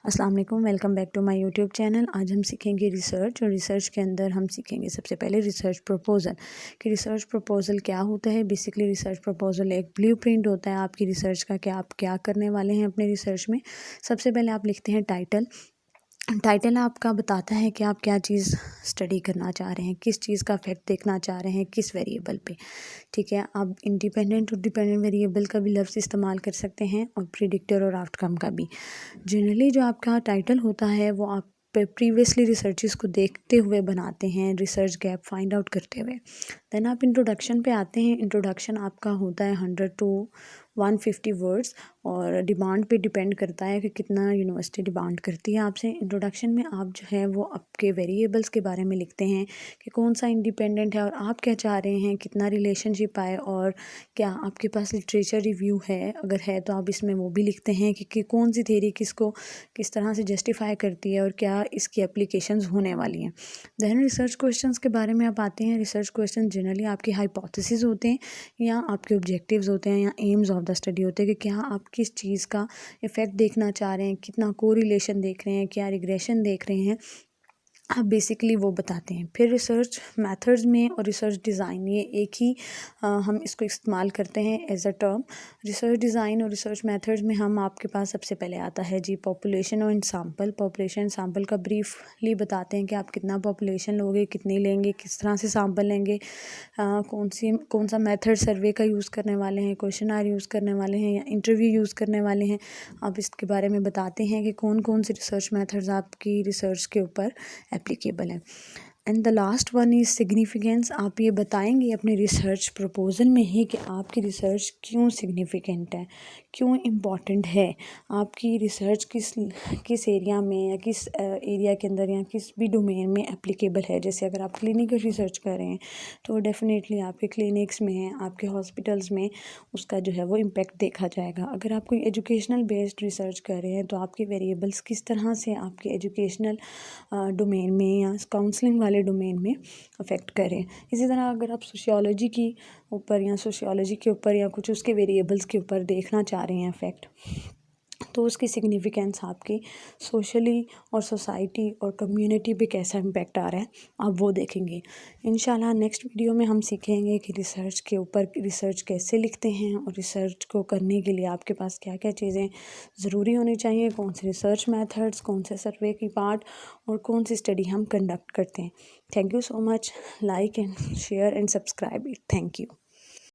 अस्सलाम वालेकुम, welcome back to my YouTube channel. आज हम सीखेंगे रिसर्च, और रिसर्च के अंदर हम सीखेंगे सबसे पहले रिसर्च प्रपोज़ल कि रिसर्च प्रपोज़ल क्या होता है। बेसिकली रिसर्च प्रपोज़ल एक ब्लूप्रिंट होता है आपकी रिसर्च का कि आप क्या करने वाले हैं अपने रिसर्च में। सबसे पहले आप लिखते हैं टाइटल। टाइटल आपका बताता है कि आप क्या चीज़ स्टडी करना चाह रहे हैं, किस चीज़ का इफेक्ट देखना चाह रहे हैं, किस वेरिएबल पे। ठीक है, आप इंडिपेंडेंट और डिपेंडेंट वेरिएबल का भी लफ्ज़ इस्तेमाल कर सकते हैं, और प्रिडिक्टर और आउटकम का भी। जनरली जो आपका टाइटल होता है वो आप प्रीवियसली रिसर्चेस को देखते हुए बनाते हैं, रिसर्च गैप फाइंड आउट करते हुए। देन आप इंट्रोडक्शन पे आते हैं। इंट्रोडक्शन आपका होता है 100 to 150 वर्ड्स, और डिमांड पे डिपेंड करता है कि कितना यूनिवर्सिटी डिमांड करती है आपसे। इंट्रोडक्शन में आप जो है वो आपके वेरिएबल्स के बारे में लिखते हैं कि कौन सा इंडिपेंडेंट है और आप क्या चाह रहे हैं, कितना रिलेशनशिप आए, और क्या आपके पास लिटरेचर रिव्यू है। अगर है तो आप इसमें वो भी लिखते हैं कि कौन सी थ्योरी किसको किस तरह से जस्टिफाई करती है और क्या इसकी एप्लीकेशंस होने वाली हैं। देन रिसर्च क्वेश्चंस के बारे में आप आते हैं। रिसर्च क्वेश्चन जनरली आपकी हाइपोथेसिस होते हैं, या आपके ऑब्जेक्टिव्स होते हैं, या एम्स ऑफ द स्टडी होते हैं कि क्या आप किस चीज़ का इफ़ेक्ट देखना चाह रहे हैं, कितना कोरिलेशन देख रहे हैं, क्या रिग्रेशन देख रहे हैं। आप बेसिकली वो बताते हैं। फिर रिसर्च मेथड्स में और रिसर्च डिज़ाइन, ये एक ही हम इसको इस्तेमाल करते हैं as a term. Research design और रिसर्च मेथड्स में हम आपके पास सबसे पहले आता है जी पॉपुलेशन और सैम्पल। पॉपुलेशन सैम्पल का ब्रीफली बताते हैं कि आप कितना पॉपुलेशन लोगे, कितनी लेंगे, किस तरह से सैम्पल लेंगे, कौन सा मेथड सर्वे का यूज़ करने वाले हैं, क्वेश्चनर यूज़ करने वाले हैं, या इंटरव्यू यूज़ करने वाले हैं। आप इसके बारे में बताते हैं कि कौन कौन से रिसर्च मेथड्स आपकी रिसर्च के ऊपर एप्लीकेबल है। And the last one is significance. आप ये बताएंगे अपने रिसर्च प्रपोजल में ही कि आपकी रिसर्च क्यों सिग्निफिकेंट है, क्यों इम्पॉर्टेंट है। आपकी रिसर्च किस एरिया में, या किस एरिया के अंदर, या किस भी डोमेन में एप्लीकेबल है। जैसे अगर आप क्लिनिकल रिसर्च कर रहे हैं तो डेफिनेटली आपके क्लिनिक्स में, आपके हॉस्पिटल्स में उसका जो है वो इम्पेक्ट देखा जाएगा। अगर आप कोई एजुकेशनल बेस्ड रिसर्च कर रहे हैं तो आपके वेरिएबल्स किस तरह से आपके एजुकेशनल डोमेन में या काउंसलिंग वाले डोमेन में अफेक्ट करें। इसी तरह अगर आप सोशियोलॉजी की ऊपर, या सोशियोलॉजी के ऊपर, या कुछ उसके वेरिएबल्स के ऊपर देखना चाह रहे हैं इफेक्ट, तो उसकी सिग्निफिकेंस आपकी सोशली और सोसाइटी और कम्युनिटी पे कैसा इम्पेक्ट आ रहा है आप वो देखेंगे। इंशाल्लाह नेक्स्ट वीडियो में हम सीखेंगे कि रिसर्च के ऊपर रिसर्च कैसे लिखते हैं, और रिसर्च को करने के लिए आपके पास क्या क्या चीज़ें ज़रूरी होनी चाहिए, कौन से रिसर्च मेथड्स, कौन से सर्वे की पार्ट, और कौन सी स्टडी हम कंडक्ट करते हैं। Thank you so much. Like and share and subscribe it. Thank you.